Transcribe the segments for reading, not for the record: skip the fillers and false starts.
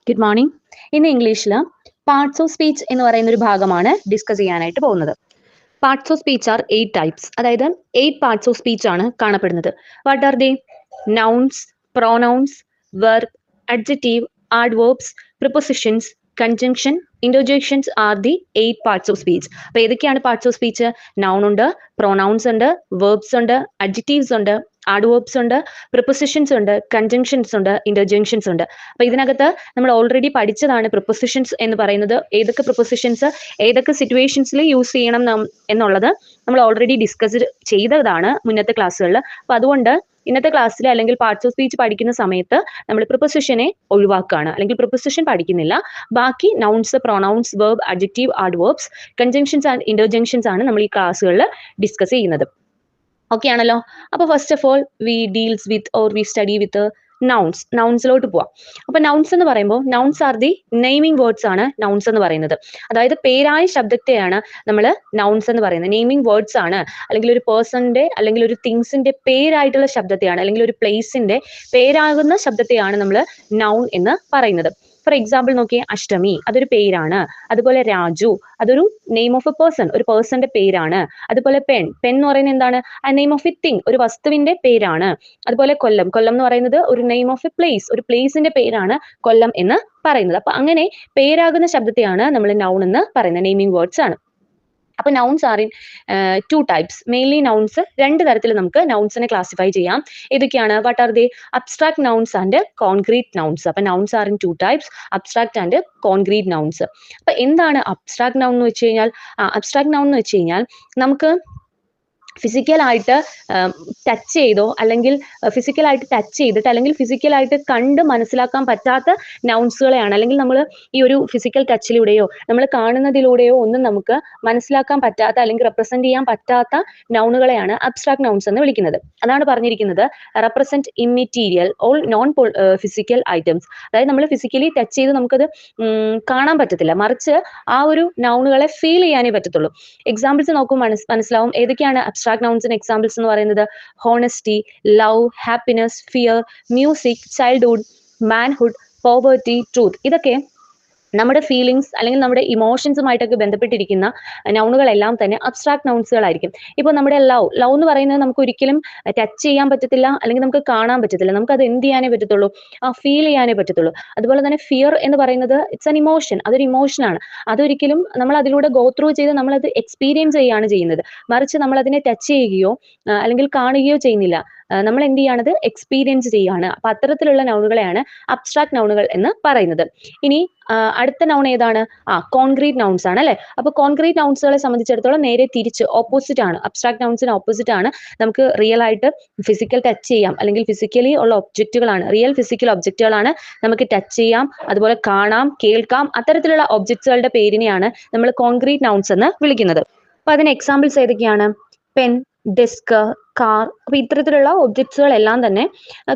Good morning. ഇന്ന് ഇംഗ്ലീഷിൽ parts of speech എന്ന് പറയുന്ന ഒരു ഭാഗമാണ് ഡിസ്കസ് ചെയ്യാനായിട്ട് പോകുന്നത്. Parts of speech are 8 types, അതായത് 8 പാർട്സ് ഓഫ് സ്പീച്ച് ആണ് കാണപ്പെടുന്നത്. What are they? Nouns, pronouns, verb, adjective, adverbs, prepositions, conjunction, interjections are the 8 parts of speech. അപ്പോൾ ഏതൊക്കെയാണ് പാർട്സ് ഓഫ് സ്പീച്ച്? നൗൺ ഉണ്ട്, പ്രൊനൗൺസ് ഉണ്ട്, വെർബ്സ് ഉണ്ട്, അഡ്ജക്റ്റീവ്സ് ഉണ്ട്, adverbs ഉണ്ട്, പ്രിപ്പോസിഷൻസ് ഉണ്ട്, കൺജങ്ഷൻസ് ഉണ്ട്, ഇന്റർജെക്ഷൻസ് ഉണ്ട്. അപ്പോൾ ഇതിനകത്ത് നമ്മൾ ഓൾറെഡി പഠിച്ചതാണ് പ്രിപ്പോസിഷൻസ് എന്ന് പറയുന്നത്. ഏതൊക്കെ പ്രിപ്പോസിഷൻസ് ഏതൊക്കെ സിറ്റുവേഷൻസിൽ യൂസ് ചെയ്യണം എന്നുള്ളത് നമ്മൾ ഓൾറെഡി ഡിസ്കസ് ചെയ്തതാണ് മുന്നത്തെ ക്ലാസ്സുകളിൽ. അപ്പോൾ അതുകൊണ്ട് ഇന്നത്തെ ക്ലാസ്സിൽ അല്ലെങ്കിൽ പാർട്സ് ഓഫ് സ്പീച്ച് പഠിക്കുന്ന സമയത്ത് നമ്മൾ പ്രിപ്പോസിഷനെ ഒഴിവാക്കുകയാണ്, അല്ലെങ്കിൽ പ്രിപ്പോസിഷൻ പഠിക്കുന്നില്ല. ബാക്കി nouns, pronouns, verb, adjective, adverbs, conjunctions and interjections ആണ് നമ്മൾ ഈ ക്ലാസ്സുകളിൽ ഡിസ്കസ് ചെയ്യുന്നത്. ഓക്കെ ആണല്ലോ. അപ്പോൾ first of all we study with nouns. നൗൺസിലോട്ട് പോവാം. അപ്പോൾ നൗൺസ് എന്ന് പറയുമ്പോൾ nouns are the naming words ആണ് നൗൺസ് എന്ന് പറയുന്നത്. അതായത് പേരായ ശബ്ദത്തെയാണ് നമ്മൾ നൗൺസ് എന്ന് പറയുന്നത്. നെയിമിംഗ് വേർഡ്സ് ആണ്, അല്ലെങ്കിൽ ഒരു പേഴ്സണിന്റെ അല്ലെങ്കിൽ ഒരു തിങ്സിന്റെ പേരായിട്ടുള്ള ശബ്ദത്തെയാണ്, അല്ലെങ്കിൽ ഒരു പ്ലേസിന്റെ പേരാകുന്ന ശബ്ദത്തെയാണ് നമ്മൾ നൗൺ എന്ന് പറയുന്നത്. ഫോർ എക്സാമ്പിൾ നോക്കിയേ, അഷ്ടമി അതൊരു പേരാണ്. അതുപോലെ രാജു അതൊരു നെയിം ഓഫ് എ പേഴ്സൺ, ഒരു പേഴ്സന്റെ പേരാണ്. അതുപോലെ പെൻ എന്ന് പറയുന്നത് എന്താണ്? ആ നെയിം ഓഫ് എ തിങ്, ഒരു വസ്തുവിന്റെ പേരാണ്. അതുപോലെ കൊല്ലം എന്ന് പറയുന്നത് ഒരു നെയിം ഓഫ് എ പ്ലേസ്, ഒരു പ്ലേസിന്റെ പേരാണ് കൊല്ലം എന്ന് പറയുന്നത്. അപ്പൊ അങ്ങനെ പേരാകുന്ന ശബ്ദത്തെയാണ് നമ്മൾ നൗൺ എന്ന് പറയുന്നത്, നെയിമിംഗ് വേർഡ്സ് ആണ്. അപ്പൊ nouns are in 2 types. Mainly nouns 2 തരത്തിൽ നമുക്ക് നൗൺസിനെ ക്ലാസിഫൈ ചെയ്യാം. ഏതൊക്കെയാണ്? What are they? Abstract nouns and concrete nouns. അപ്പൊ nouns are in 2 types, abstract and concrete nouns. അപ്പൊ എന്താണ് അബ്സ്ട്രാക്ട് നൗൺ എന്ന് വെച്ച് കഴിഞ്ഞാൽ? അബ്സ്ട്രാക്ട് നൗൺ എന്ന് വെച്ച് കഴിഞ്ഞാൽ നമുക്ക് ഫിസിക്കലായിട്ട് ടച്ച് ചെയ്തോ, അല്ലെങ്കിൽ ഫിസിക്കലായിട്ട് ടച്ച് ചെയ്തിട്ട്, അല്ലെങ്കിൽ ഫിസിക്കലായിട്ട് കണ്ട് മനസ്സിലാക്കാൻ പറ്റാത്ത നൗൺസുകളെയാണ്, അല്ലെങ്കിൽ നമ്മൾ ഈ ഒരു ഫിസിക്കൽ ടച്ചിലൂടെയോ നമ്മൾ കാണുന്നതിലൂടെയോ ഒന്നും നമുക്ക് മനസ്സിലാക്കാൻ പറ്റാത്ത അല്ലെങ്കിൽ റെപ്രസെന്റ് ചെയ്യാൻ പറ്റാത്ത നൗണുകളെയാണ് അബ്സ്ട്രാക്ട് നൗൺസ് എന്ന് വിളിക്കുന്നത്. അതാണ് പറഞ്ഞിരിക്കുന്നത്, represent immaterial all non physical items. അതായത് നമ്മൾ ഫിസിക്കലി ടച്ച് ചെയ്ത് നമുക്കത് കാണാൻ പറ്റത്തില്ല, മറിച്ച് ആ ഒരു നൗണുകളെ ഫീൽ ചെയ്യാനേ പറ്റത്തുള്ളൂ. എക്സാമ്പിൾസ് നോക്കുമ്പോൾ മനസ്സിലാവും ഏതൊക്കെയാണ് അബ്സ്ട്രാക്ട് നൗൺസിന് എക്സാമ്പിൾസ് എന്ന് പറയുന്നത്. Honesty, love, happiness, fear, music, childhood, manhood, poverty, truth. ഇതൊക്കെ നമ്മുടെ ഫീലിങ്സ് അല്ലെങ്കിൽ നമ്മുടെ ഇമോഷൻസുമായിട്ടൊക്കെ ബന്ധപ്പെട്ടിരിക്കുന്ന നൗണുകളെല്ലാം തന്നെ അബ്സ്ട്രാക്ട് നൗൺസുകളായിരിക്കും. ഇപ്പോൾ നമ്മുടെ ലവ് എന്ന് പറയുന്നത് നമുക്ക് ഒരിക്കലും ടച്ച് ചെയ്യാൻ പറ്റത്തില്ല, അല്ലെങ്കിൽ നമുക്ക് കാണാൻ പറ്റത്തില്ല. നമുക്ക് അത് എന്ത് ചെയ്യാനേ പറ്റത്തുള്ളൂ? ഫീൽ ചെയ്യാനേ പറ്റത്തുള്ളൂ. അതുപോലെ തന്നെ ഫിയർ എന്ന് പറയുന്നത് ഇറ്റ്സ് ആൻ ഇമോഷൻ, അതൊരു ഇമോഷനാണ്. അതൊരിക്കലും നമ്മൾ അതിലൂടെ ഗോ ത്രൂ ചെയ്ത് നമ്മളത് എക്സ്പീരിയൻസ് ചെയ്യുകയാണ് ചെയ്യുന്നത്, മറിച്ച് നമ്മൾ അതിനെ ടച്ച് ചെയ്യുകയോ അല്ലെങ്കിൽ കാണുകയോ ചെയ്യുന്നില്ല. നമ്മൾ എന്ത് ചെയ്യുകയാണത്? എക്സ്പീരിയൻസ് ചെയ്യുകയാണ്. അപ്പൊ അത്തരത്തിലുള്ള നൗണുകളെയാണ് അബ്സ്ട്രാക്ട് നൗണുകൾ എന്ന് പറയുന്നത്. ഇനി അടുത്ത നൗൺ ഏതാണ്? കോൺക്രീറ്റ് നൗൺസ് ആണ് അല്ലെ. അപ്പൊ കോൺക്രീറ്റ് നൗൺസുകളെ സംബന്ധിച്ചിടത്തോളം നേരെ തിരിച്ച് ഓപ്പോസിറ്റ് ആണ്, അബ്സ്ട്രാക്ട് നൗൺസിന് ഓപ്പോസിറ്റ് ആണ്. നമുക്ക് റിയൽ ആയിട്ട് ഫിസിക്കൽ ടച്ച് ചെയ്യാം, അല്ലെങ്കിൽ ഫിസിക്കലി ഉള്ള ഒബ്ജക്റ്റുകളാണ്, റിയൽ ഫിസിക്കൽ ഒബ്ജക്റ്റുകളാണ് നമുക്ക് ടച്ച് ചെയ്യാം, അതുപോലെ കാണാം, കേൾക്കാം. അത്തരത്തിലുള്ള ഒബ്ജക്റ്റുകളുടെ പേരിനെയാണ് നമ്മൾ കോൺക്രീറ്റ് നൗൺസ് എന്ന് വിളിക്കുന്നത്. അപ്പൊ അതിന് എക്സാമ്പിൾസ് ഏതൊക്കെയാണ്? Pen, desk, car. അപ്പൊ ഇത്തരത്തിലുള്ള ഒബ്ജക്ട്സുകളെല്ലാം തന്നെ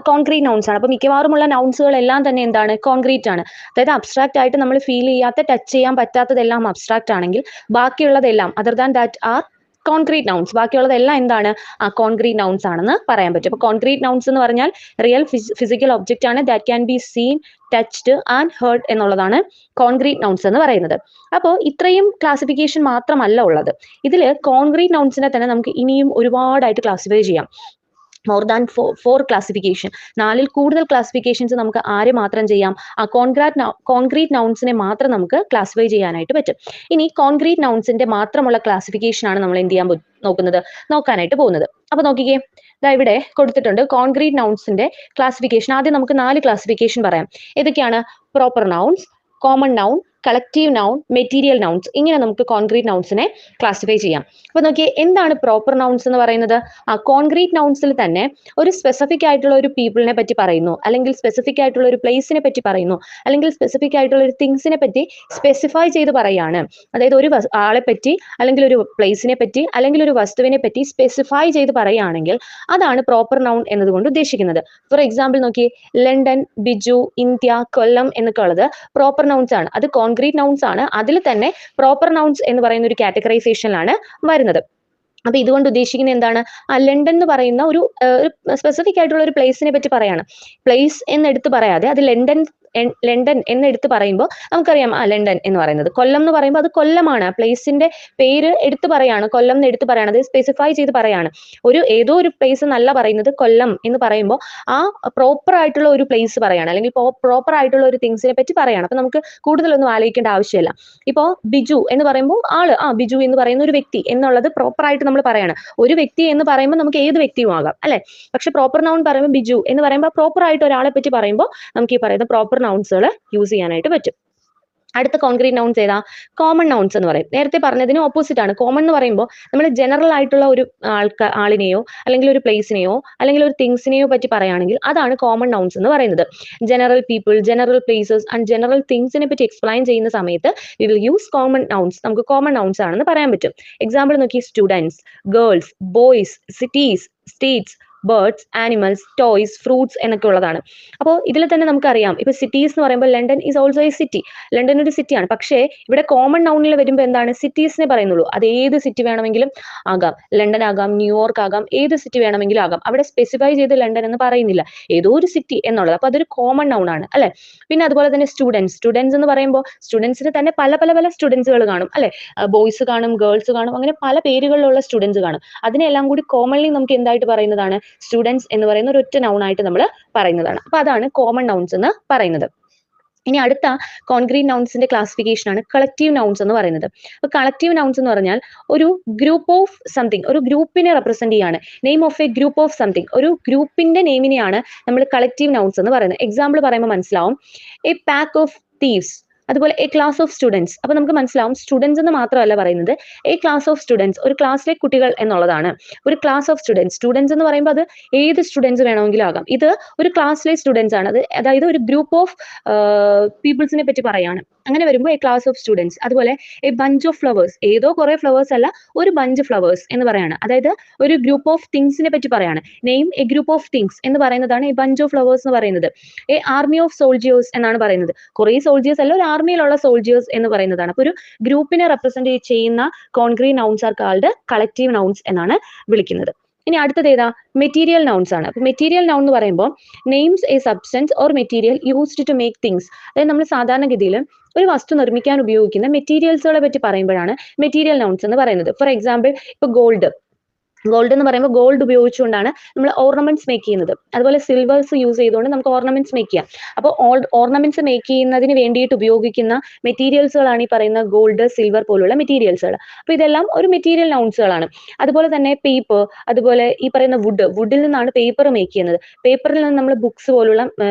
കോൺക്രീറ്റ് നൗൺസ് ആണ്. അപ്പൊ മിക്കവാറുമുള്ള നൗൺസുകളെല്ലാം തന്നെ എന്താണ്? കോൺക്രീറ്റ് ആണ്. അതായത് അബ്സ്ട്രാക്ട് ആയിട്ട് നമ്മൾ ഫീൽ ചെയ്യാത്ത, ടച്ച് ചെയ്യാൻ പറ്റാത്തതെല്ലാം അബ്സ്ട്രാക്ട് ആണെങ്കിൽ ബാക്കിയുള്ളതെല്ലാം other than that are concrete nouns. ബാക്കിയുള്ളതെല്ലാം എന്താണ്? കോൺക്രീറ്റ് നൗൺസ് ആണെന്ന് പറയാൻ പറ്റും. അപ്പൊ കോൺക്രീറ്റ് നൗൺസ് എന്ന് പറഞ്ഞാൽ റിയൽ ഫിസിക്കൽ ഒബ്ജക്റ്റ് ആണ്, that can be seen, touched and heard എന്നുള്ളതാണ് കോൺക്രീറ്റ് നൗൺസ് എന്ന് പറയുന്നത്. അപ്പോൾ ഇത്രയും ക്ലാസിഫിക്കേഷൻ മാത്രമല്ല ഉള്ളത്. ഇതിൽ കോൺക്രീറ്റ് നൗൺസിനെ തന്നെ നമുക്ക് ഇനിയും ഒരുപാടായിട്ട് ക്ലാസിഫൈ ചെയ്യാം. മോർ ദാൻ 4 ക്ലാസിഫിക്കേഷൻ, 4ൽ കൂടുതൽ ക്ലാസിഫിക്കേഷൻസ് നമുക്ക് ആരെ മാത്രം ചെയ്യാം? കോൺക്രീറ്റ് നൗൺസിനെ മാത്രം നമുക്ക് ക്ലാസിഫൈ ചെയ്യാനായിട്ട് പറ്റും. ഇനി കോൺക്രീറ്റ് നൗൺസിന്റെ മാത്രമുള്ള ക്ലാസിഫിക്കേഷൻ ആണ് നമ്മൾ എന്ത് ചെയ്യാൻ നോക്കാനായിട്ട് പോകുന്നത്. അപ്പൊ നോക്കിക്കേ, ഇവിടെ കൊടുത്തിട്ടുണ്ട് കോൺക്രീറ്റ് നൗൺസിന്റെ ക്ലാസിഫിക്കേഷൻ. ആദ്യം നമുക്ക് 4 ക്ലാസിഫിക്കേഷൻ പറയാം. ഏതൊക്കെയാണ്? Proper nouns, common noun, collective noun, material nouns. ഇങ്ങനെ നമുക്ക് കോൺക്രീറ്റ് നൗൺസിനെ ക്ലാസിഫൈ ചെയ്യാം. അപ്പൊ നോക്കിയേ, എന്താണ് പ്രോപ്പർ നൗൺസ് എന്ന് പറയുന്നത്? കോൺക്രീറ്റ് നൗൺസിൽ തന്നെ ഒരു സ്പെസിഫിക് ആയിട്ടുള്ള ഒരു പീപ്പിളിനെ പറ്റി പറയുന്നു, അല്ലെങ്കിൽ സ്പെസിഫിക് ആയിട്ടുള്ള ഒരു പ്ലേസിനെ പറ്റി പറയുന്നു, അല്ലെങ്കിൽ സ്പെസിഫിക് ആയിട്ടുള്ള ഒരു തിങ്സിനെ പറ്റി സ്പെസിഫൈ ചെയ്ത് പറയാണ്. അതായത് ഒരു ആളെ പറ്റി, അല്ലെങ്കിൽ ഒരു പ്ലേസിനെ പറ്റി, അല്ലെങ്കിൽ ഒരു വസ്തുവിനെ പറ്റി സ്പെസിഫൈ ചെയ്ത് പറയുകയാണെങ്കിൽ അതാണ് പ്രോപ്പർ നൗൺ എന്നതുകൊണ്ട് ഉദ്ദേശിക്കുന്നത്. ഫോർ എക്സാമ്പിൾ നോക്കിയേ, ലണ്ടൻ, ബിജു, ഇന്ത്യ, കൊല്ലം എന്നൊക്കെ ഉള്ളത് പ്രോപ്പർ നൗൺസ് ആണ്. അത് കോൺക്രീറ്റ് നൗൺസ് ആണ്. അതിൽ തന്നെ പ്രോപ്പർ നൗൺസ് എന്ന് പറയുന്ന ഒരു കാറ്റഗറൈസേഷനിലാണ് വരുന്നത്. അപ്പൊ ഇതുകൊണ്ട് ഉദ്ദേശിക്കുന്നത് എന്താണ്? ലണ്ടൻ എന്ന് പറയുന്ന ഒരു സ്പെസിഫിക് ആയിട്ടുള്ള ഒരു പ്ലേസിനെ പറ്റി പറയാണ്. പ്ലേസ് എന്ന് എടുത്ത് പറയാതെ അത് ലണ്ടൻ ലണ്ടൻ എന്ന് എടുത്ത് പറയുമ്പോൾ നമുക്കറിയാം ലണ്ടൻ എന്ന് പറയുന്നത്. കൊല്ലം എന്ന് പറയുമ്പോൾ അത് കൊല്ലമാണ്, ആ പ്ലേസിന്റെ പേര് എടുത്ത് പറയാണ്, കൊല്ലം എന്ന് എടുത്ത് പറയാണ്, അത് സ്പെസിഫൈ ചെയ്ത് പറയാണ്. ഏതോ ഒരു പ്ലേസ് എന്നല്ല പറയുന്നത്, കൊല്ലം എന്ന് പറയുമ്പോൾ ആ പ്രോപ്പർ ആയിട്ടുള്ള ഒരു പ്ലേസ് പറയാണ്, അല്ലെങ്കിൽ പ്രോപ്പർ ആയിട്ടുള്ള ഒരു തിങ്സിനെ പറ്റി പറയാണ്. അപ്പൊ നമുക്ക് കൂടുതലൊന്നും ആലോചിക്കേണ്ട ആവശ്യമില്ല. ഇപ്പോ ബിജു എന്ന് പറയുമ്പോൾ ബിജു എന്ന് പറയുന്ന ഒരു വ്യക്തി എന്നുള്ളത് പ്രോപ്പർ ആയിട്ട് നമ്മൾ പറയാണ്. ഒരു വ്യക്തി എന്ന് പറയുമ്പോൾ നമുക്ക് ഏത് വ്യക്തിയും ആകാം അല്ലെ. പക്ഷെ പ്രോപ്പർ നൗൺ പറയുമ്പോൾ ബിജു എന്ന് പറയുമ്പോൾ പ്രോപ്പർ ആയിട്ട് ഒരാളെ പറ്റി പറയുമ്പോൾ നമുക്ക് ഈ പറയുന്ന പ്രോപ്പർ നൗൺസുകൾ യൂസ് ചെയ്യാനായിട്ട് പറ്റും. അടുത്ത കോൺക്രീറ്റ് നൗൺസ് ഏതാ? കോമൺ നൗൺസ് എന്ന് പറയും. നേരത്തെ പറഞ്ഞതിന് ഓപ്പോസിറ്റ് ആണ്. കോമൺ എന്ന് പറയുമ്പോൾ നമ്മൾ ജനറൽ ആയിട്ടുള്ള ഒരു ആളിനെയോ അല്ലെങ്കിൽ ഒരു പ്ലേസിനെയോ അല്ലെങ്കിൽ ഒരു തിങ്സിനെയോ പറ്റി പറയുകയാണെങ്കിൽ അതാണ് കോമൺ നൗൺസ് എന്ന് പറയുന്നത്. General people, general places and general തിങ്സിനെ പറ്റി എക്സ്പ്ലെയിൻ ചെയ്യുന്ന സമയത്ത് we will use common nouns. നമുക്ക് കോമൺ നൗൺസ് ആണെന്ന് പറയാൻ പറ്റും. എക്സാമ്പിൾ നോക്കി, students, girls, boys, cities, states, birds, animals, toys, fruits എന്നൊക്കെ ഉള്ളതാണ്. അപ്പോൾ ഇതിൽ തന്നെ നമുക്കറിയാം, ഇപ്പൊ സിറ്റീസ് എന്ന് പറയുമ്പോൾ London is also A city. London ഒരു സിറ്റിയാണ്. പക്ഷേ ഇവിടെ കോമൺ നൗണിൽ വരുമ്പോൾ എന്താണ്? സിറ്റീസിനെ പറയുന്നുള്ളൂ. അത് ഏത് സിറ്റി വേണമെങ്കിലും ആകാം. ലണ്ടൻ ആകാം, ന്യൂയോർക്ക് ആകാം, ഏത് സിറ്റി വേണമെങ്കിലും ആകാം. അവിടെ സ്പെസിഫൈ ചെയ്ത് ലണ്ടൻ എന്ന് പറയുന്നില്ല, ഏതോ ഒരു സിറ്റി എന്നുള്ളത്. അപ്പൊ അതൊരു കോമൺ നൗൺ ആണ് അല്ലെ. പിന്നെ അതുപോലെ തന്നെ സ്റ്റുഡൻസ് എന്ന് പറയുമ്പോൾ സ്റ്റുഡൻസിന് തന്നെ പല പല പല സ്റ്റുഡൻസുകൾ കാണും അല്ലെ. ബോയ്സ് കാണും, ഗേൾസ് കാണും, അങ്ങനെ പല പേരുകളിലുള്ള സ്റ്റുഡൻസ് കാണും. അതിനെല്ലാം കൂടി കോമൺലി നമുക്ക് എന്തായിട്ട് പറയുന്നതാണ്? സ്റ്റുഡൻസ് എന്ന് പറയുന്ന ഒരു ഒറ്റ നൗൺ ആയിട്ട് നമ്മൾ പറയുന്നതാണ്. അപ്പൊ അതാണ് കോമൺ നൗൺസ് എന്ന് പറയുന്നത്. ഇനി അടുത്ത കോൺക്രീറ്റ് നൗൺസിന്റെ ക്ലാസിഫിക്കേഷൻ ആണ് കളക്റ്റീവ് നൗൺസ് എന്ന് പറയുന്നത്. അപ്പൊ കളക്റ്റീവ് നൗൺസ് എന്ന് പറഞ്ഞാൽ ഒരു ഗ്രൂപ്പ് ഓഫ് സംതിങ്, ഒരു ഗ്രൂപ്പിനെ റെപ്രസെന്റ് ചെയ്യാണ്. Name of A group of something, ഒരു ഗ്രൂപ്പിന്റെ നെയിമിനെയാണ് നമ്മൾ കളക്റ്റീവ് നൗൺസ് എന്ന് പറയുന്നത്. എക്സാമ്പിൾ പറയുമ്പോൾ മനസ്സിലാവും, എ പാക്ക് ഓഫ് തീവ്സ്, അതുപോലെ എ ക്ലാസ് ഓഫ് സ്റ്റുഡൻസ്. അപ്പൊ നമുക്ക് മനസ്സിലാവും സ്റ്റുഡൻസ് എന്ന് മാത്രമല്ല പറയുന്നത്, എ ക്ലാസ് ഓഫ് സ്റ്റുഡൻസ്, ഒരു ക്ലാസ്സിലെ കുട്ടികൾ എന്നുള്ളതാണ്. ഒരു ക്ലാസ് ഓഫ് സ്റ്റുഡൻസ് എന്ന് പറയുമ്പോൾ അത് ഏത് സ്റ്റുഡൻസ് വേണമെങ്കിലും ആകാം. ഇത് ഒരു ക്ലാസ്സിലെ സ്റ്റുഡൻസ് ആണ്. അതായത് ഒരു ഗ്രൂപ്പ് ഓഫ് പീപ്പിൾസിനെ പറ്റി പറയാണ്. അങ്ങനെ വരുമ്പോൾ എ ക്ലാസ് ഓഫ് സ്റ്റുഡൻസ്. അതുപോലെ എ ബഞ്ച് ഓഫ് ഫ്ലവേഴ്സ്, ഏതോ കുറെ ഫ്ലവേഴ്സ് അല്ല, ഒരു ബഞ്ച് ഫ്ലവേഴ്സ് എന്ന് പറയാണ്. അതായത് ഒരു ഗ്രൂപ്പ് ഓഫ് തിങ്സിനെ പറ്റി പറയാണ്. Name A group of things എന്ന് പറയുന്നതാണ് എ ബഞ്ച് ഓഫ് ഫ്ലവേഴ്സ് എന്ന് പറയുന്നത്. എ ആർമി ഓഫ് സോൾജിയേഴ്സ് എന്നാണ് പറയുന്നത്. കുറെ സോൾജിയേഴ്സ് അല്ല, ഒരു ആർമിയിലുള്ള സോൾജിയേഴ്സ് എന്ന് പറയുന്നതാണ്. അപ്പൊ ഒരു ഗ്രൂപ്പിനെ റെപ്രസെന്റ് ചെയ്യുന്ന concrete nouns are called collective nouns എന്നാണ് വിളിക്കുന്നത്. ഇനി അടുത്തത് ഏതാ? മെറ്റീരിയൽ നൗൺസ് ആണ്. അപ്പൊ മെറ്റീരിയൽ നൗൺ എന്ന് പറയുമ്പോൾ names a substance or material used to make things. അതായത് നമ്മൾ സാധാരണഗതിയിൽ ഒരു വസ്തു നിർമ്മിക്കാൻ ഉപയോഗിക്കുന്ന മെറ്റീരിയൽസുകളെ പറ്റി പറയുമ്പോഴാണ് മെറ്റീരിയൽ നൗൺസ് എന്ന് പറയുന്നത്. ഫോർ എക്സാമ്പിൾ, ഇപ്പൊ ഗോൾഡ് എന്ന് പറയുമ്പോൾ ഗോൾഡ് ഉപയോഗിച്ചുകൊണ്ടാണ് നമ്മൾ ഓർണമെന്റ്സ് മേക്ക് ചെയ്യുന്നത്. അതുപോലെ സിൽവേഴ്സ് യൂസ് ചെയ്തുകൊണ്ട് നമുക്ക് ഓർണമെന്റ്സ് മേക്ക് ചെയ്യാം. അപ്പോൾ ഓർണമെന്റ്സ് മേക്ക് ചെയ്യുന്നതിന് വേണ്ടിയിട്ട് ഉപയോഗിക്കുന്ന മെറ്റീരിയൽസുകളാണ് ഈ പറയുന്ന ഗോൾഡ്, സിൽവർ പോലുള്ള മെറ്റീരിയൽസുകൾ. അപ്പൊ ഇതെല്ലാം ഒരു മെറ്റീരിയൽ നൗൺസുകളാണ്. അതുപോലെ തന്നെ പേപ്പർ, അതുപോലെ ഈ പറയുന്ന വുഡിൽ നിന്നാണ് പേപ്പർ മേക്ക് ചെയ്യുന്നത്. പേപ്പറിൽ നിന്ന് നമ്മൾ ബുക്സ് പോലുള്ള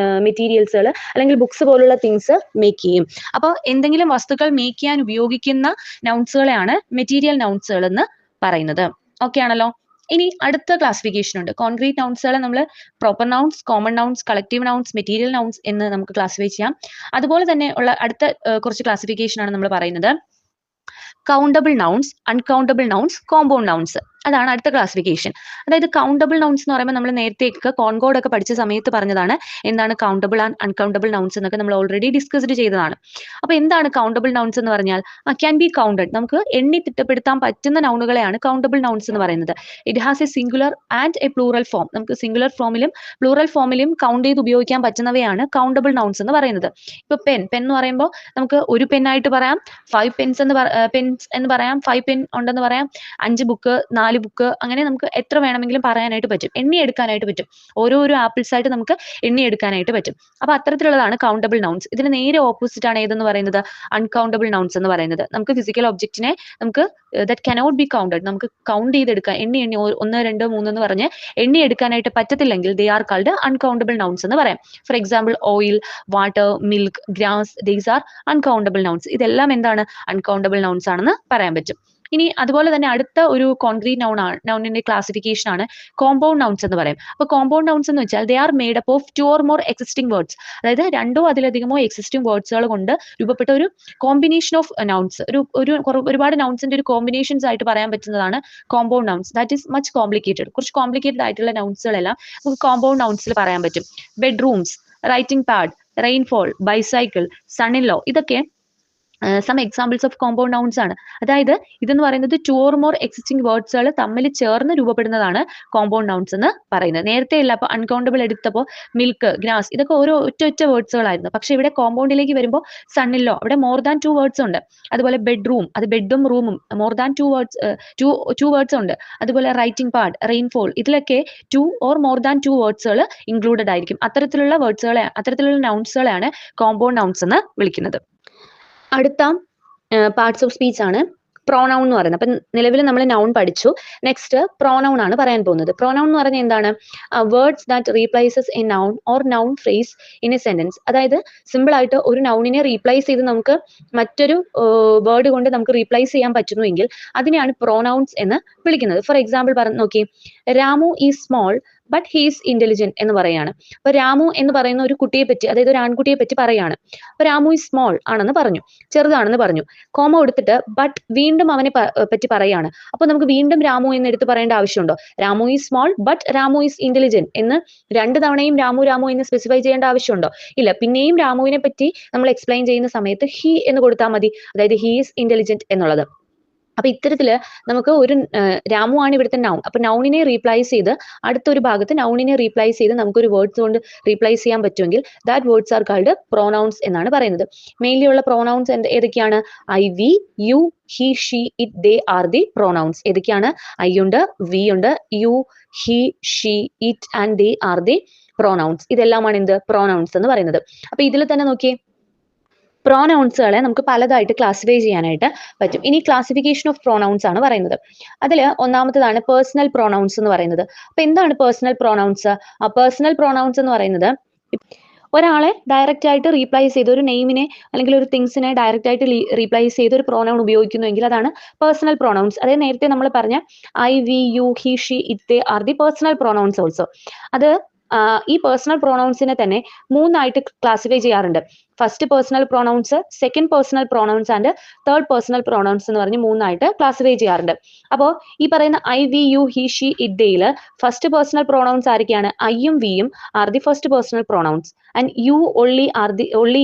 മെറ്റീരിയൽസുകൾ അല്ലെങ്കിൽ ബുക്സ് പോലുള്ള തിങ്സ് മേക്ക് ചെയ്യും. അപ്പോൾ എന്തെങ്കിലും വസ്തുക്കൾ മേക്ക് ചെയ്യാൻ ഉപയോഗിക്കുന്ന നൗൺസുകളെയാണ് മെറ്റീരിയൽ നൗൺസുകൾ എന്ന് പറയുന്നത്. ഓക്കെ ആണല്ലോ. ഇനി അടുത്ത ക്ലാസിഫിക്കേഷൻ ഉണ്ട്. കോൺക്രീറ്റ് നൗൺസുകളെ നമ്മൾ proper nouns, common nouns, collective nouns, material nouns എന്ന് നമുക്ക് ക്ലാസിഫൈ ചെയ്യാം. അതുപോലെ തന്നെ ഉള്ള അടുത്ത കുറച്ച് ക്ലാസിഫിക്കേഷൻ ആണ് നമ്മൾ പറയുന്നത് countable nouns, uncountable nouns, compound nouns. അതാണ് അടുത്ത ക്ലാസിഫിക്കേഷൻ. അതായത് കൗണ്ടബിൾ നൗൺസ് എന്ന് പറയുമ്പോൾ നമ്മൾ നേരത്തെയൊക്കെ കോൺകോഡ് ഒക്കെ പഠിച്ച സമയത്ത് പറഞ്ഞതാണ് എന്താണ് കൗണ്ടബിൾ ആൻഡ് അൺകൗണ്ടബിൾ നൗൺസ് എന്നൊക്കെ നമ്മൾ ഓൾറെഡി ഡിസ്കസ്ഡ് ചെയ്തതാണ്. അപ്പൊ എന്താണ് കൗണ്ടബിൾ നൗൺസ് എന്ന് പറഞ്ഞാൽ ക്യാൻ ബി കൗണ്ടഡ്, നമുക്ക് എണ്ണി തിട്ടപ്പെടുത്താൻ പറ്റുന്ന നൗണുകളെയാണ് കൗണ്ടബിൾ നൗൺസ് എന്ന് പറയുന്നത്. It has A singular and A plural form, നമുക്ക് സിംഗുലർ ഫോമിലും പ്ലൂറൽ ഫോമിലും കൗണ്ട് ചെയ്ത് ഉപയോഗിക്കാൻ പറ്റുന്നവയാണ് കൗണ്ടബിൾ നൗൺസ് എന്ന് പറയുന്നത്. ഇപ്പൊ പെൻ എന്ന് പറയുമ്പോൾ നമുക്ക് ഒരു പെന്നായിട്ട് പറയാം, 5 പെൻസ് എന്ന് പറയാം, 5 പെൻ ഉണ്ടെന്ന് പറയാം, 5 ബുക്ക്, 4 ബുക്ക്, അങ്ങനെ നമുക്ക് എത്ര വേണമെങ്കിലും പറയാനായിട്ട് പറ്റും, എണ്ണി എടുക്കാനായിട്ട് പറ്റും. ഓരോരോ ആപ്പിൾസ് ആയിട്ട് നമുക്ക് എണ്ണി എടുക്കാനായിട്ട് പറ്റും. അപ്പൊ അത്തരത്തിലുള്ളതാണ് കൗണ്ടബിൾ നൗൺസ്. ഇതിന് നേരെ ഓപ്പോസിറ്റ് ആണ് ഏതെന്ന് പറയുന്നത്? അൺകൗണ്ടബിൾ നൗൺസ് എന്ന് പറയുന്നത്. നമുക്ക് ഫിസിക്കൽ ഒബ്ജക്റ്റിനെ നമുക്ക് ദാറ്റ് കനോട്ട് ബി കൗണ്ടഡ്, നമുക്ക് കൗണ്ട് ചെയ്തെടുക്കാൻ എണ്ണി 1 2 3 എന്ന് പറഞ്ഞ് എണ്ണി എടുക്കാനായിട്ട് പറ്റത്തില്ലെങ്കിൽ they are called uncountable nouns എന്ന് പറയാം. For example oil, water, milk, grass, these are uncountable nouns. ഇതെല്ലാം എന്താണ്? അൺകൗണ്ടബിൾ നൗൺസ് ആണെന്ന് പറയാൻ പറ്റും. ഇനി അതുപോലെ തന്നെ അടുത്ത ഒരു കോൺക്രീറ്റ് നൗണിന്റെ ക്ലാസിഫിക്കേഷൻ ആണ് കോമ്പൗണ്ട് നൗൺസ് എന്ന് പറയും. അപ്പൊ കോമ്പൗണ്ട് നൗൺസ് എന്ന് വെച്ചാൽ they are made up of 2 or more existing words. അതായത് 2 or അതിലധികമോ എക്സിസ്റ്റിംഗ് വേർഡ്സുകൾ കൊണ്ട് രൂപപ്പെട്ട ഒരു കോമ്പിനേഷൻ ഓഫ് നൗൺസ്, ഒരുപാട് നൗൺസിന്റെ ഒരു കോമ്പിനേഷൻസ് ആയിട്ട് പറയാൻ പറ്റുന്നതാണ് compound nouns. That is much complicated. കുറച്ച് കോംപ്ലിക്കേറ്റഡ് ആയിട്ടുള്ള നൗൺസുകളെല്ലാം നമുക്ക് കോമ്പൗണ്ട് നൗൺസിൽ പറയാൻ പറ്റും. Bedrooms, writing pad, rainfall, bicycle, son in law, ഇതൊക്കെ some examples of compound nouns ആണ്. അതായത് ഇതെന്ന് പറയുന്നത് 2 or more എക്സിസ്റ്റിംഗ് വേർഡ്സുകൾ തമ്മിൽ ചേർന്ന് രൂപപ്പെടുന്നതാണ് കോമ്പൗണ്ട് നൗൺസ് എന്ന് പറയുന്നത്. നേരത്തെ ഇല്ല, അപ്പോൾ അൺകൗണ്ടബിൾ എടുത്തപ്പോൾ മിൽക്ക്, ഗ്രാസ് ഇതൊക്കെ ഓരോ ഒറ്റ വേർഡ്സുകളായിരുന്നു. പക്ഷെ ഇവിടെ കോമ്പൗണ്ടിലേക്ക് വരുമ്പോൾ സണ്ണിലോ അവിടെ മോർ ദാൻ 2 വേർഡ്സ് ഉണ്ട്. അതുപോലെ ബെഡ്റൂം, അത് ബെഡും റൂമും മോർ ദാൻ 2 വേർഡ്സ് ഉണ്ട്. അതുപോലെ റൈറ്റിംഗ് പാഡ്, റെയിൻഫോൾ ഇതിലൊക്കെ 2 or more than 2 വേർഡ്സുകൾ ഇൻക്ലൂഡഡ് ആയിരിക്കും. അത്തരത്തിലുള്ള നൗൺസുകളെയാണ് കോമ്പൗണ്ട് നൗൺസ് എന്ന് വിളിക്കുന്നത്. അടുത്ത പാർട്സ് ഓഫ് സ്പീച്ച് ആണ് പ്രോനൗൺ എന്ന് പറയുന്നത്. അപ്പം നിലവിൽ നമ്മൾ നൗൺ പഠിച്ചു. നെക്സ്റ്റ് പ്രോനൗൺ ആണ് പറയാൻ പോകുന്നത്. പ്രോനൗൺ എന്ന് പറഞ്ഞാൽ എന്താണ്? Words that replaces A noun or noun phrase in A sentence. അതായത് സിമ്പിൾ ആയിട്ട് ഒരു നൗണിനെ റീപ്ലേസ് ചെയ്ത് നമുക്ക് മറ്റൊരു വേർഡ് കൊണ്ട് നമുക്ക് റീപ്ലേസ് ചെയ്യാൻ പറ്റുന്നുവെങ്കിൽ അതിനെയാണ് പ്രോനൗൺസ് എന്ന് വിളിക്കുന്നത്. ഫോർ എക്സാമ്പിൾ നോക്കി, Ramu is small but he's intelligent എന്ന് പറയാണ്. അപ്പൊ രാമു എന്ന് പറയുന്ന ഒരു കുട്ടിയെ പറ്റി, അതായത് ഒരു ആൺകുട്ടിയെ പറ്റി പറയാണ്. അപ്പൊ രാമു ഈസ് സ്മോൾ ആണെന്ന് പറഞ്ഞു, ചെറുതാണെന്ന് പറഞ്ഞു. കോമ കൊടുത്തിട്ട് ബട്ട് വീണ്ടും അവനെ പറ്റി പറയാണ്. അപ്പൊ നമുക്ക് വീണ്ടും രാമു എന്ന് എടുത്ത് പറയേണ്ട ആവശ്യമുണ്ടോ? Ramu is small but Ramu is intelligent എന്ന് 2 തവണയും രാമു എന്ന് സ്പെസിഫൈ ചെയ്യേണ്ട ആവശ്യമുണ്ടോ? ഇല്ല. പിന്നെയും രാമുവിനെ പറ്റി നമ്മൾ എക്സ്പ്ലെയിൻ ചെയ്യുന്ന സമയത്ത് ഹി എന്ന് കൊടുത്താൽ മതി, അതായത് ഹി ഈസ് ഇന്റലിജന്റ് എന്നുള്ളത്. അപ്പൊ ഇത്തരത്തില് നമുക്ക് ഒരു രാമു ആണ് ഇവിടുത്തെ നൗൺ. അപ്പൊ നൗണിനെ റീപ്ലേസ് ചെയ്ത് അടുത്തൊരു ഭാഗത്ത് നൗണിനെ റീപ്ലേസ് ചെയ്ത് നമുക്കൊരു വേർഡ്സ് കൊണ്ട് റീപ്ലേസ് ചെയ്യാൻ പറ്റുമെങ്കിൽ that words are called pronouns എന്നാണ് പറയുന്നത്. മെയിൻലി ഉള്ള പ്രോനൗൺസ് ഏതൊക്കെയാണ്? I, we, you, he, she, it, they are the pronouns. ഏതൊക്കെയാണ്? ഐ ഉണ്ട്, വി ഉണ്ട്, you, he, she, it and they are the pronouns. ഇതെല്ലാമാണ് എന്ത്? പ്രോനൗൺസ് എന്ന് പറയുന്നത്. അപ്പൊ ഇതിൽ തന്നെ നോക്കിയേ, പ്രോനൗൺസുകളെ നമുക്ക് പലതായിട്ട് ക്ലാസിഫൈ ചെയ്യാനായിട്ട് പറ്റും. ഇനി ക്ലാസിഫിക്കേഷൻ ഓഫ് പ്രോനൗൺസ് ആണ് പറയുന്നത്. അതിൽ ഒന്നാമത്തേതാണ് പേഴ്സണൽ പ്രോനൗൺസ് എന്ന് പറയുന്നത്. അപ്പൊ എന്താണ് പേഴ്സണൽ പ്രോനൗൺസ്? പേഴ്സണൽ പ്രോനൗൺസ് എന്ന് പറയുന്നത് ഒരാളെ ഡയറക്റ്റ് ആയിട്ട് റീപ്ലേസ് ചെയ്ത്, ഒരു നെയിമിനെ അല്ലെങ്കിൽ ഒരു തിങ്സിനെ ഡയറക്റ്റ് ആയിട്ട് റീപ്ലേസ് ചെയ്ത് ഒരു പ്രോനൗൺ ഉപയോഗിക്കുന്നുവെങ്കിൽ അതാണ് പേഴ്സണൽ പ്രോനൗൺസ്. അതായത് നേരത്തെ നമ്മൾ പറഞ്ഞ I, we, you, he, she, it, they are the personal pronouns also. അത് ഈ പേഴ്സണൽ പ്രോനൗൺസിനെ തന്നെ 3 ആയിട്ട് ക്ലാസിഫൈ ചെയ്യാറുണ്ട്. First personal pronouns, second personal pronouns and third personal pronouns എന്ന് പറഞ്ഞ് 3 ആയിട്ട് ക്ലാസിഫൈ ചെയ്യാറുണ്ട്. അപ്പോൾ ഈ പറയുന്ന I, we, you, he, she, it, ദേയിൽ ഫസ്റ്റ് പേഴ്സണൽ പ്രോനൗൺസ് ആരൊക്കെയാണ്? ഐയും വിയും are the first personal pronouns and you only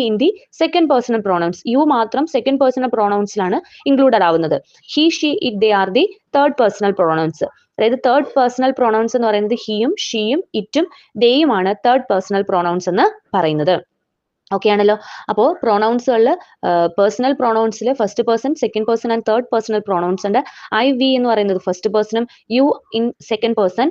in the second personal pronouns. U മാത്രം സെക്കൻഡ് പേഴ്സണൽ പ്രോനൗൺസിലാണ് ഇൻക്ലൂഡഡ് ആവുന്നത്. He, she, it, they are the third personal pronouns. അതായത് third personal pronouns എന്ന് പറയുന്നത് ഹിയും, ഷീയും, ഇറ്റും, ദേയുമാണ് തേർഡ് പേഴ്സണൽ പ്രോനൗൺസ് എന്ന് പറയുന്നത്. ഓക്കെ ആണല്ലോ. അപ്പോൾ പ്രോനൗൺസുകളിൽ പേഴ്സണൽ പ്രോനൗൺസിൽ first person, second person and third personal pronouns ഉണ്ട്. ഐ, വി എന്ന് പറയുന്നത് ഫസ്റ്റ് പേഴ്സണും, you in second person,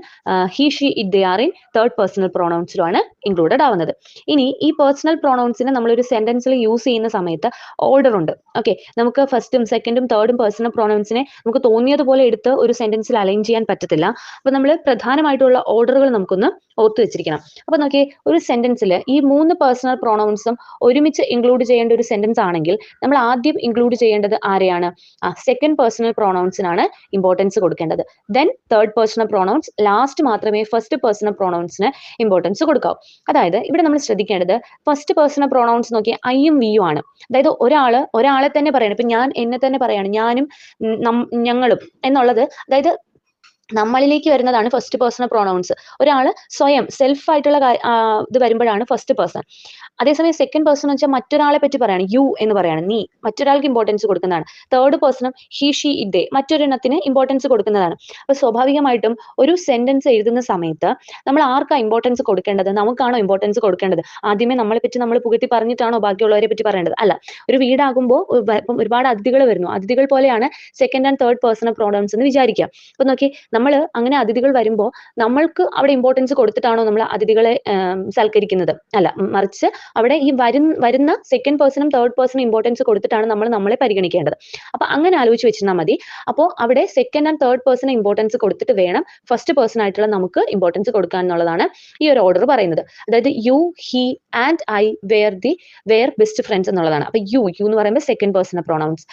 he, she, it, they are in third personal പ്രോനൗൺസിലുമാണ് ഇൻക്ലൂഡഡ് ആവുന്നത്. ഇനി ഈ പേഴ്സണൽ പ്രോനൗൺസിനെ നമ്മളൊരു സെന്റൻസിൽ യൂസ് ചെയ്യുന്ന സമയത്ത് ഓർഡർ ഉണ്ട്. ഓക്കെ, നമുക്ക് ഫസ്റ്റും സെക്കൻഡും തേർഡും പേഴ്സണൽ പ്രോനൗൺസിനെ നമുക്ക് തോന്നിയതുപോലെ എടുത്ത് ഒരു സെന്റൻസിൽ അലൈൻ ചെയ്യാൻ പറ്റത്തില്ല. അപ്പൊ നമ്മൾ പ്രധാനമായിട്ടുള്ള ഓർഡറുകൾ നമുക്കൊന്ന് ഓർത്തു വെച്ചിരിക്കണം. അപ്പൊ നോക്കിയേ, ഒരു സെന്റൻസിൽ ഈ 3 പേഴ്സണൽ പ്രോനൗൺസും ഒരുമിച്ച് ഇൻക്ലൂഡ് ചെയ്യേണ്ട ഒരു സെന്റൻസ് ആണെങ്കിൽ നമ്മൾ ആദ്യം ഇൻക്ലൂഡ് ചെയ്യേണ്ടത് ആരെയാണ്? സെക്കൻഡ് പേഴ്സണൽ പ്രോനൗൺസിനാണ് ഇമ്പോർട്ടൻസ് കൊടുക്കേണ്ടത്. Then third personal pronouns, last മാത്രമേ ഫസ്റ്റ് പേഴ്സണൽ പ്രോനൗൺസിന് ഇമ്പോർട്ടൻസ് കൊടുക്കാവൂ. അതായത് ഇവിടെ നമ്മൾ ശ്രദ്ധിക്കേണ്ടത് ഫസ്റ്റ് പേഴ്സണൽ പ്രോനൗൺസ് നോക്കിയാൽ ഐയും വിയും ആണ്. അതായത് ഒരാളെ തന്നെ പറയണം. ഇപ്പൊ ഞാൻ എന്നെ തന്നെ പറയാണ്, ഞാനും ഞങ്ങളും എന്നുള്ളത്, അതായത് നമ്മളിലേക്ക് വരുന്നതാണ് ഫസ്റ്റ് പേഴ്സണൽ പ്രോനൗൺസ്. ഒരാൾ സ്വയം സെൽഫ് ആയിട്ടുള്ള ഇത് വരുമ്പോഴാണ് ഫസ്റ്റ് പേഴ്സൺ. അതേസമയം സെക്കൻഡ് പേഴ്സൺ എന്ന് വെച്ചാൽ മറ്റൊരാളെ പറ്റി പറയാണ്, യു എന്ന് പറയാണ്, നീ, മറ്റൊരാൾക്ക് ഇമ്പോർട്ടൻസ് കൊടുക്കുന്നതാണ്. തേർഡ് പേഴ്സണും ഹി, ഷീ, ഇറ്റ്, ദേ മറ്റൊരെണ്ണത്തിന് ഇമ്പോർട്ടൻസ് കൊടുക്കുന്നതാണ്. അപ്പൊ സ്വാഭാവികമായിട്ടും ഒരു സെന്റൻസ് എഴുതുന്ന സമയത്ത് നമ്മൾ ആർക്കാ ഇമ്പോർട്ടൻസ് കൊടുക്കേണ്ടത്? നമുക്കാണോ ഇമ്പോർട്ടൻസ് കൊടുക്കേണ്ടത്? ആദ്യമേ നമ്മളെ പറ്റി നമ്മൾ പുകഴ്ത്തി പറഞ്ഞിട്ടാണോ ബാക്കിയുള്ളവരെ പറ്റി പറയേണ്ടത്? അല്ല. ഒരു വീടാകുമ്പോൾ ഇപ്പം ഒരുപാട് അതിഥികൾ വരുന്നു. അതിഥികൾ പോലെയാണ് second and third personal pronouns എന്ന് വിചാരിക്കാം. അപ്പൊ നോക്കി, നമ്മൾ അങ്ങനെ അതിഥികൾ വരുമ്പോൾ നമ്മൾക്ക് അവിടെ ഇമ്പോർട്ടൻസ് കൊടുത്തിട്ടാണോ നമ്മൾ അതിഥികളെ സൽക്കരിക്കുന്നത്? അല്ല, മറിച്ച് അവിടെ ഈ വരുന്ന സെക്കൻഡ് പേഴ്സണും തേർഡ് പേഴ്സണും ഇമ്പോർട്ടൻസ് കൊടുത്തിട്ടാണ് നമ്മളെ പരിഗണിക്കേണ്ടത്. അപ്പൊ അങ്ങനെ ആലോചിച്ച് വെച്ചിരുന്നാൽ മതി. അപ്പോൾ അവിടെ second and third person importance കൊടുത്തിട്ട് വേണം ഫസ്റ്റ് പേഴ്സൺ ആയിട്ടുള്ള നമുക്ക് ഇമ്പോർട്ടൻസ് കൊടുക്കാൻ എന്നുള്ളതാണ് ഈ ഒരു ഓർഡർ പറയുന്നത്. അതായത് you, he and I were best friends എന്നുള്ളതാണ്. അപ്പൊ യു എന്ന് പറയുമ്പോൾ സെക്കൻഡ് പേഴ്സണൽ പ്രോനൗൺസ്,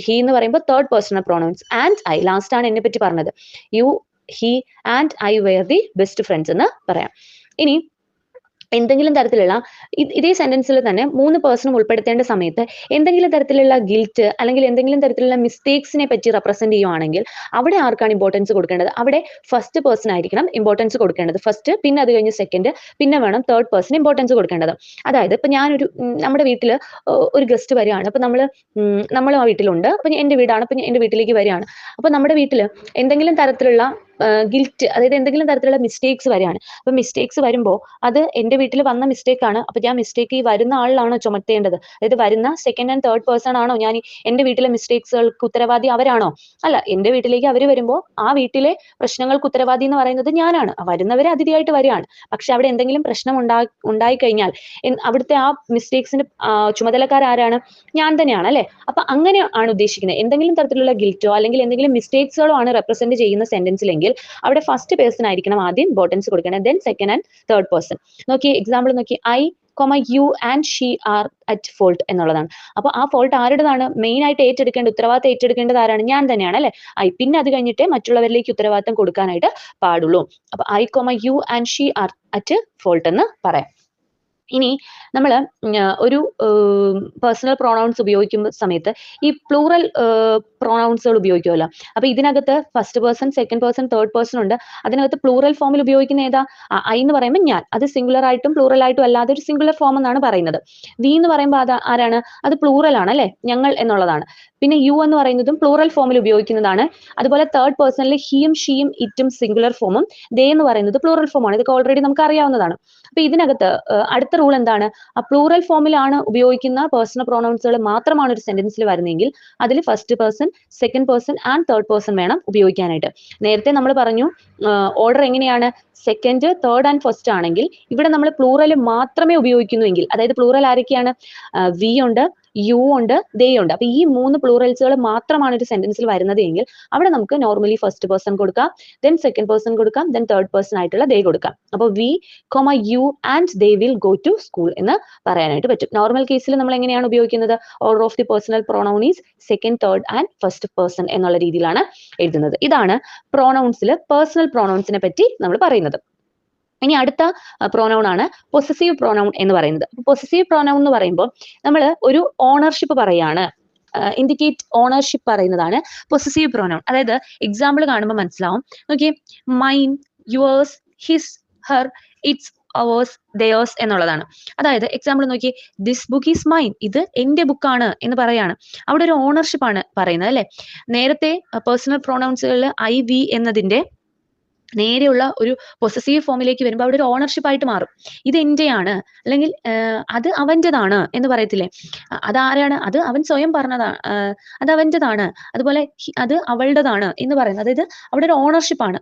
ഹി എന്ന് പറയുമ്പോൾ third personal pronouns, and I last ആണ് എന്നെ പറ്റി പറഞ്ഞത്. You, he and I were the best friends എന്ന് പറയാം. ഇനി എന്തെങ്കിലും തരത്തിലുള്ള ഇതേ സെന്റൻസിൽ തന്നെ 3 പേഴ്സണും ഉൾപ്പെടുത്തേണ്ട സമയത്ത് എന്തെങ്കിലും തരത്തിലുള്ള ഗിൽറ്റ് അല്ലെങ്കിൽ എന്തെങ്കിലും തരത്തിലുള്ള മിസ്റ്റേക്സിനെ പറ്റി റെപ്രസെന്റ് ചെയ്യുവാണെങ്കിൽ അവിടെ ആർക്കാണ് ഇമ്പോർട്ടൻസ് കൊടുക്കേണ്ടത്? അവിടെ ഫസ്റ്റ് പേഴ്സൺ ആയിരിക്കണം ഇമ്പോർട്ടൻസ് കൊടുക്കേണ്ടത്. ഫസ്റ്റ്, പിന്നെ അത് കഴിഞ്ഞ് സെക്കൻഡ്, പിന്നെ വേണം തേർഡ് പേഴ്സൺ ഇമ്പോർട്ടൻസ് കൊടുക്കേണ്ടത്. അതായത് ഇപ്പൊ ഞാനൊരു നമ്മുടെ വീട്ടിൽ ഒരു ഗസ്റ്റ് വരികയാണ്. അപ്പൊ നമ്മൾ ആ വീട്ടിലുണ്ട്. അപ്പൊ എന്റെ വീടാണ്. അപ്പൊ എന്റെ വീട്ടിലേക്ക് വരികയാണ്. അപ്പൊ നമ്മുടെ വീട്ടിൽ എന്തെങ്കിലും തരത്തിലുള്ള ഗിൽറ്റ്, അതായത് എന്തെങ്കിലും തരത്തിലുള്ള മിസ്റ്റേക്സ് വരികയാണ്. അപ്പൊ മിസ്റ്റേക്സ് വരുമ്പോൾ അത് എന്റെ വീട്ടിൽ വന്ന മിസ്റ്റേക്ക് ആണ്. അപ്പൊ ഞാൻ മിസ്റ്റേക്ക് ഈ വരുന്ന ആളിലാണോ ചുമത്തേണ്ടത്? അതായത് വരുന്ന സെക്കൻഡ് ആൻഡ് തേർഡ് പേഴ്സൺ ആണോ ഞാൻ എന്റെ വീട്ടിലെ മിസ്റ്റേക്സുകൾക്ക് ഉത്തരവാദി അവരാണോ? അല്ല, എന്റെ വീട്ടിലേക്ക് അവർ വരുമ്പോൾ ആ വീട്ടിലെ പ്രശ്നങ്ങൾക്ക് ഉത്തരവാദി എന്ന് പറയുന്നത് ഞാനാണ്. വരുന്നവരെ അതിഥിയായിട്ട് വരികയാണ്. പക്ഷെ അവിടെ എന്തെങ്കിലും പ്രശ്നം ഉണ്ടായി കഴിഞ്ഞാൽ അവിടുത്തെ ആ മിസ്റ്റേക്സിന് ചുമതലക്കാരാരാണ്? ഞാൻ തന്നെയാണ്, അല്ലെ? അപ്പൊ അങ്ങനെ ആണ് ഉദ്ദേശിക്കുന്നത്. എന്തെങ്കിലും തരത്തിലുള്ള ഗിൽറ്റോ അല്ലെങ്കിൽ എന്തെങ്കിലും മിസ്റ്റേക്സുകളോ ആണ് റെപ്രസെന്റ് ചെയ്യുന്ന സെന്റൻസിലെങ്കിൽ അവിടെ ഫസ്റ്റ് പേഴ്സൺ ആയിരിക്കണം ആദ്യം ഇമ്പോർട്ടൻസ് കൊടുക്കണം, then second and third person. നോക്കി എക്സാമ്പിൾ നോക്കി, I you and she are at fault എന്നുള്ളതാണ്. അപ്പൊ ആ ഫോൾട്ട് ആരുടേതാണ്? മെയിൻ ആയിട്ട് ഉത്തരവാദിത്തം ഏറ്റെടുക്കേണ്ടത് ആരാണ്? ഞാൻ തന്നെയാണ്, അല്ലെ? പിന്നെ അത് കഴിഞ്ഞിട്ട് മറ്റുള്ളവരിലേക്ക് ഉത്തരവാദിത്തം കൊടുക്കാനായിട്ട് പാടുള്ളൂ. അപ്പൊ I you and she are at fault എന്ന് പറയാം. ഇനി നമ്മൾ ഒരു പേഴ്സണൽ പ്രൊണൗൺസ് ഉപയോഗിക്കുന്ന സമയത്ത് ഈ പ്ലൂറൽ പ്രൊണൗൺസുകൾ ഉപയോഗിക്കുമല്ലോ. അപ്പൊ ഇതിനകത്ത് first person, second person, third person ഉണ്ട്. അതിനകത്ത് പ്ലൂറൽ ഫോമിൽ ഉപയോഗിക്കുന്ന ഏതാ? ഐ എന്ന് പറയുമ്പോൾ ഞാൻ, അത് സിംഗുലർ ആയിട്ടും പ്ലൂറൽ ആയിട്ടും അല്ലാതെ ഒരു സിംഗുലർ ഫോം എന്നാണ് പറയുന്നത്. വി എന്ന് പറയുമ്പോൾ അത് ആരാണ്? അത് പ്ലൂറൽ ആണ്, അല്ലെ? ഞങ്ങൾ എന്നുള്ളതാണ്. പിന്നെ യു എന്ന് പറയുന്നതും പ്ലൂറൽ ഫോമിൽ ഉപയോഗിക്കുന്നതാണ്. അതുപോലെ തേർഡ് പേഴ്സണിൽ ഹിയും ഷീയും ഇറ്റും സിംഗുലർ ഫോമും, ദേ എന്ന് പറയുന്നത് പ്ലൂറൽ ഫോമാണ്. ഇതൊക്കെ ഓൾറെഡി നമുക്ക് അറിയാവുന്നതാണ്. അപ്പൊ ഇതിനകത്ത് അടുത്ത റൂൾ എന്താണ്? ആ പ്ലൂറൽ ഫോമിലാണ് ഉപയോഗിക്കുന്ന പേഴ്സണൽ പ്രൊണൗൺസുകൾ മാത്രമാണ് ഒരു സെന്റൻസിൽ വരുന്നതെങ്കിൽ അതിൽ first person, second person and third person വേണം ഉപയോഗിക്കാനായിട്ട്. നേരത്തെ നമ്മൾ പറഞ്ഞു ഓർഡർ എങ്ങനെയാണ്? സെക്കൻഡ്, തേർഡ് ആൻഡ് ഫസ്റ്റ് ആണെങ്കിൽ ഇവിടെ നമ്മൾ പ്ലൂറൽ മാത്രമേ ഉപയോഗിക്കുന്നുവെങ്കിൽ, അതായത് പ്ലൂറൽ ആരൊക്കെയാണ്? വി ഉണ്ട്, യു ഉണ്ട്, ദേ ഉണ്ട്. അപ്പൊ ഈ 3 പ്ലൂറൽസുകൾ മാത്രമാണ് ഒരു സെന്റൻസിൽ വരുന്നത് എങ്കിൽ അവിടെ നമുക്ക് നോർമലി ഫസ്റ്റ് പേഴ്സൺ കൊടുക്കാം, ദെൻ സെക്കൻഡ് പേഴ്സൺ കൊടുക്കാം, ദെൻ തേർഡ് പേഴ്സൺ ആയിട്ടുള്ള ദേ കൊടുക്കാം. അപ്പൊ we, you and they will go to school എന്ന് പറയാനായിട്ട് പറ്റും. നോർമൽ കേസിൽ നമ്മൾ എങ്ങനെയാണ് ഉപയോഗിക്കുന്നത്? Order of the personal pronoun is second, third and first person എന്നുള്ള രീതിയിലാണ് എഴുതുന്നത്. ഇതാണ് പ്രൊണൗൺസിൽ പേഴ്സണൽ പ്രൊണൗൺസിനെ പറ്റി നമ്മൾ പറയുന്നത്. ഇനി അടുത്ത പ്രോനൗൺ ആണ് പൊസസീവ് പ്രോനൗൺ എന്ന് പറയുന്നത്. പൊസസീവ് പ്രോനൗൺ എന്ന് പറയുമ്പോൾ നമ്മൾ ഒരു ഓണർഷിപ്പ് പറയാണ്, ഇൻഡിക്കേറ്റ് ഓണർഷിപ്പ് പറയുന്നതാണ് പൊസസീവ് പ്രോനൗൺ. അതായത് എക്സാമ്പിൾ കാണുമ്പോൾ മനസ്സിലാവും. നോക്കിയേ, mine, yours, his, her, its, ours, theirs എന്നുള്ളതാണ്. അതായത് എക്സാമ്പിൾ നോക്കി, ദിസ് ബുക്ക് ഈസ് മൈൻ, ഇത് എന്റെ ബുക്കാണ് എന്ന് പറയാണ്. അവിടെ ഒരു ഓണർഷിപ്പ് ആണ് പറയുന്നത്, അല്ലെ? നേരത്തെ പേഴ്സണൽ പ്രോനൗൺസുകളിൽ ഐ, വി എന്നതിന്റെ നേരെയുള്ള ഒരു പൊസസീവ് ഫോമിലേക്ക് വരുമ്പോൾ അവിടെ ഒരു ഓണർഷിപ്പ് ആയിട്ട് മാറും. ഇത് എന്റെയാണ്, അല്ലെങ്കിൽ അത് അവന്റേതാണ് എന്ന് പറയത്തില്ലേ? അതാരാണ്? അത് അവൻ സ്വയം പറഞ്ഞതാണ്, അത് അവന്റേതാണ്. അതുപോലെ അത് അവളുടേതാണ് എന്ന് പറയുന്നത്, അതായത് അവിടെ ഒരു ഓണർഷിപ്പ് ആണ്.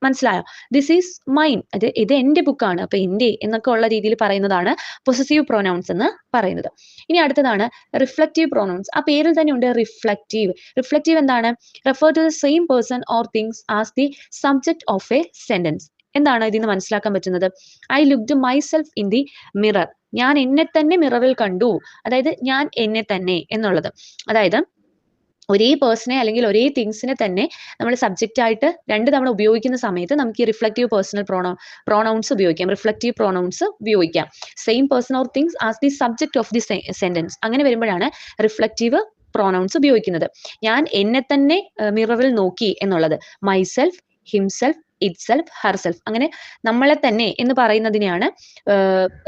മനസ്സിലായോ? ദിസ് ഈസ് മൈൻ, ഇത് എന്റെ ബുക്കാണ്. അപ്പൊ എന്റെ എന്നൊക്കെ ഉള്ള രീതിയിൽ പറയുന്നതാണ് പൊസസീവ് പ്രൊനൗൺസ് എന്ന് പറയുന്നത്. ഇനി അടുത്തതാണ് റിഫ്ലക്റ്റീവ് പ്രൊനൗൺസ്. ആ പേരിൽ തന്നെ ഉണ്ട് റിഫ്ലക്റ്റീവ്. റിഫ്ലക്റ്റീവ് എന്താണ്? Refer to the same person or things as the subject of a sentence. എന്താണ് ഇതിന് മനസ്സിലാക്കാൻ പറ്റുന്നത്? I looked myself in the mirror. ഞാൻ എന്നെ തന്നെ മിററിൽ കണ്ടു. അതായത് ഞാൻ എന്നെ തന്നെ എന്നുള്ളത്. അതായത് ഒരേ പേഴ്സണെ അല്ലെങ്കിൽ ഒരേ തിങ്സിനെ തന്നെ നമ്മൾ സബ്ജക്റ്റ് ആയിട്ട് 2 തവണ ഉപയോഗിക്കുന്ന സമയത്ത് നമുക്ക് ഈ റിഫ്ലക്റ്റീവ് പേഴ്സണൽ പ്രോണൗൺസ് ഉപയോഗിക്കാം, റിഫ്ലക്റ്റീവ് പ്രോണൗൺസ് ഉപയോഗിക്കാം. Same person or things as the subject of the sentence. അങ്ങനെ വരുമ്പോഴാണ് റിഫ്ലക്റ്റീവ് പ്രോണൗൺസ് ഉപയോഗിക്കുന്നത്. ഞാൻ എന്നെ തന്നെ മിററിൽ നോക്കി എന്നുള്ളത്, മൈസെൽഫ്, ഹിംസെൽഫ്, ഇറ്റ്സെൽഫ്, ഹെർസെൽഫ്, അങ്ങനെ നമ്മളെ തന്നെ എന്ന് പറയുന്നതിനെയാണ്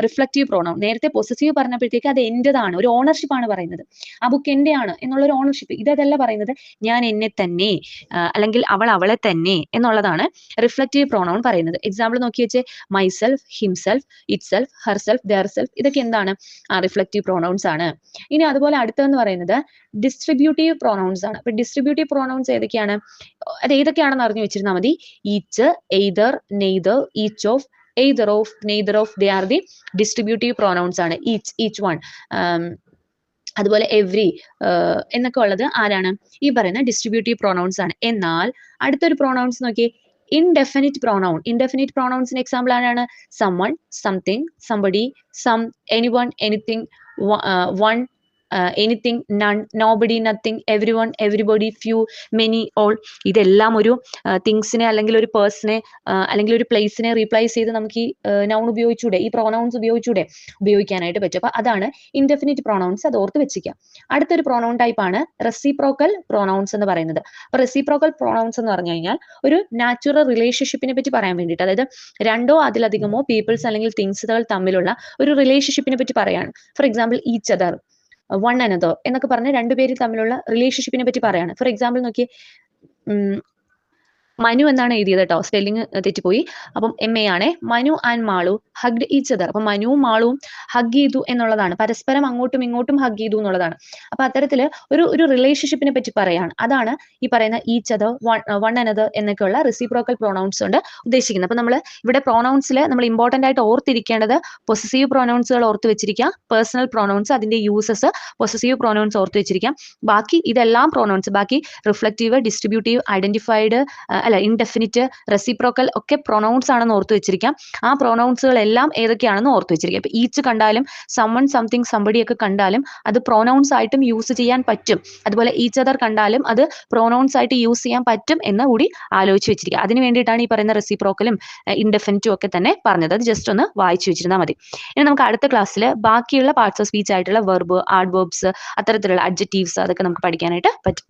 റിഫ്ലക്റ്റീവ് പ്രോണൗൺ. നേരത്തെ പൊസസീവ് പറഞ്ഞപ്പോഴത്തേക്ക് അത് എന്റേതാണ്, ഒരു ഓണർഷിപ്പ് ആണ് പറയുന്നത്. ആ ബുക്ക് എന്റെയാണ് എന്നുള്ള ഒരു ഓണർഷിപ്പ്. ഇതല്ല പറയുന്നത് ഞാൻ എന്നെ തന്നെ അല്ലെങ്കിൽ അവൾ അവളെ തന്നെ എന്നുള്ളതാണ് റിഫ്ലക്റ്റീവ് പ്രോണൗൺ പറയുന്നത്. എക്സാമ്പിൾ നോക്കി വെച്ചേ, മൈസെൽഫ്, ഹിംസെൽഫ്, ഇറ്റ്സെൽഫ്, ഹെർസെൽഫ്, ദെയർസെൽഫ്, ഇതൊക്കെ എന്താണ്? റിഫ്ലക്റ്റീവ് പ്രോണൗൺസ് ആണ്. ഇനി അതുപോലെ അടുത്തതെന്ന് പറയുന്നത് ഡിസ്ട്രിബ്യൂട്ടീവ് പ്രോണൗൺസ് ആണ്. അപ്പൊ ഡിസ്ട്രിബ്യൂട്ടീവ് പ്രോണൗൺസ് ഏതൊക്കെയാണ്? അത് ഏതൊക്കെയാണെന്ന് അറിഞ്ഞു വെച്ചിരുന്നാൽ മതി. Each, either, neither, each of, either of, neither of, they are the distributive pronouns ആണ്. each one, അതുപോലെ എവ്രി എന്നൊക്കെ ഉള്ളത് ആരാണ്? ഈ പറയുന്ന ഡിസ്ട്രിബ്യൂട്ടീവ് പ്രോണൗൺസ് ആണ്. എന്നാൽ അടുത്തൊരു പ്രോണൗൺസ് നോക്കിയേ, ഇൻഡെഫിനിറ്റ് പ്രോണൗൺ. ഇൻഡെഫിനിറ്റ് പ്രോണൗൺസിന് എക്സാമ്പിൾ ആരാണ്? someone, something, somebody, some, anyone, anything, one, anything, none, nobody, nothing, every one, everybody, few, many, all. ഇതെല്ലാം ഒരു തിങ്സിനെ അല്ലെങ്കിൽ ഒരു പേഴ്സണെ അല്ലെങ്കിൽ ഒരു പ്ലേസിനെ റീപ്ലേസ് ചെയ്ത് നമുക്ക് ഈ നൗൺ ഉപയോഗിച്ചൂടെ, ഈ പ്രൊനൗൺസ് ഉപയോഗിക്കാനായിട്ട് പറ്റും. അപ്പൊ അതാണ് ഇൻഡെഫിനിറ്റ് പ്രൊനൗൺസ്, അത് ഓർത്ത് വെച്ചിരിക്കുക. അടുത്തൊരു പ്രൊനൗൺ ടൈപ്പ് ആണ് റെസിപ്രോക്കൽ പ്രൊനൗൺസ് എന്ന് പറയുന്നത്. അപ്പൊ റെസിപ്രോക്കൽ പ്രൊനൗൺസ് എന്ന് പറഞ്ഞു കഴിഞ്ഞാൽ ഒരു നാച്ചുറൽ റിലേഷൻഷിപ്പിനെ പറ്റി പറയാൻ വേണ്ടിയിട്ട്, അതായത് രണ്ടോ അതിലധികമോ പീപ്പിൾസ് അല്ലെങ്കിൽ തിങ്സുകൾ തമ്മിലുള്ള ഒരു റിലേഷൻഷിപ്പിനെ പറ്റി പറയാണ്. For example each other, one another എന്നൊക്കെ പറഞ്ഞ് രണ്ടുപേര് തമ്മിലുള്ള റിലേഷൻഷിപ്പിനെ പറ്റി പറയാണ്. ഫോർ എക്സാമ്പിൾ നോക്കി, മനു എന്നാണ് എഴുതിയത് കേട്ടോ, സ്പെല്ലിംഗ് തെറ്റിപ്പോയി. അപ്പം MA ആണേ. Manu and Malu hugged each other. അപ്പൊ മനുവും മാളുവും ഹഗ് ചെയ്തു എന്നുള്ളതാണ്, പരസ്പരം അങ്ങോട്ടും ഇങ്ങോട്ടും ഹഗ് ചെയ്തു എന്നുള്ളതാണ്. അപ്പൊ അത്തരത്തില് ഒരു റിലേഷൻഷിപ്പിനെ പറ്റി പറയാണ്. അതാണ് ഈ പറയുന്ന ഈച്ച് അതർ, വൺ അനദർ എന്നൊക്കെയുള്ള റെസിപ്രോക്കൽ പ്രൊനൗൺസ് കൊണ്ട് ഉദ്ദേശിക്കുന്നത്. അപ്പൊ നമ്മൾ ഇവിടെ പ്രൊനൗൺസിൽ നമ്മൾ ഇമ്പോർട്ടന്റ് ആയിട്ട് ഓർത്തിരിക്കേണ്ടത് പൊസസീവ് പ്രൊനൗൺസുകൾ ഓർത്ത് വെച്ചിരിക്കാം, പേഴ്സണൽ പ്രൊനൗൺസ് അതിന്റെ യൂസസ്, പൊസസീവ് പ്രൊനൗൺസ് ഓർത്ത് വെച്ചിരിക്കാം. ബാക്കി ഇതെല്ലാം പ്രൊനൗൺസ്, ബാക്കി reflective, distributive, identified, indefinite, reciprocal ഒക്കെ പ്രൊനൗൺസ് ആണെന്ന് ഓർത്ത് വെച്ചിരിക്കാം. ആ പ്രൊനൗൺസുകളെല്ലാം ഏതൊക്കെയാണെന്ന് ഓർത്ത് വെച്ചിരിക്കാം. ഇപ്പൊ ഈച്ച് കണ്ടാലും സമ്മൺ, സംതിങ്, സംബഡി ഒക്കെ കണ്ടാലും അത് പ്രൊനൗൺസ് ആയിട്ടും യൂസ് ചെയ്യാൻ പറ്റും. അതുപോലെ ഈച്ച് അതർ കണ്ടാലും അത് പ്രൊനൗൺസ് ആയിട്ട് യൂസ് ചെയ്യാൻ പറ്റും എന്ന് കൂടി ആലോചിച്ച് വെച്ചിരിക്കുക. അതിന് വേണ്ടിയിട്ടാണ് ഈ പറയുന്ന റെസിപ്രോക്കലും ഇൻഡെഫിനിറ്റും ഒക്കെ തന്നെ പറഞ്ഞത്. അത് ജസ്റ്റ് ഒന്ന് വായിച്ചു വെച്ചിരുന്നാൽ മതി. ഇനി നമുക്ക് അടുത്ത ക്ലാസ്സിൽ ബാക്കിയുള്ള പാർട്സ് ഓഫ് സ്പീച്ച് ആയിട്ടുള്ള വെർബ്, ആഡ്വേർബ്സ്, അത്തരത്തിലുള്ള അഡ്ജക്റ്റീവ്സ് അതൊക്കെ നമുക്ക് പഠിക്കാനായിട്ട് പറ്റും.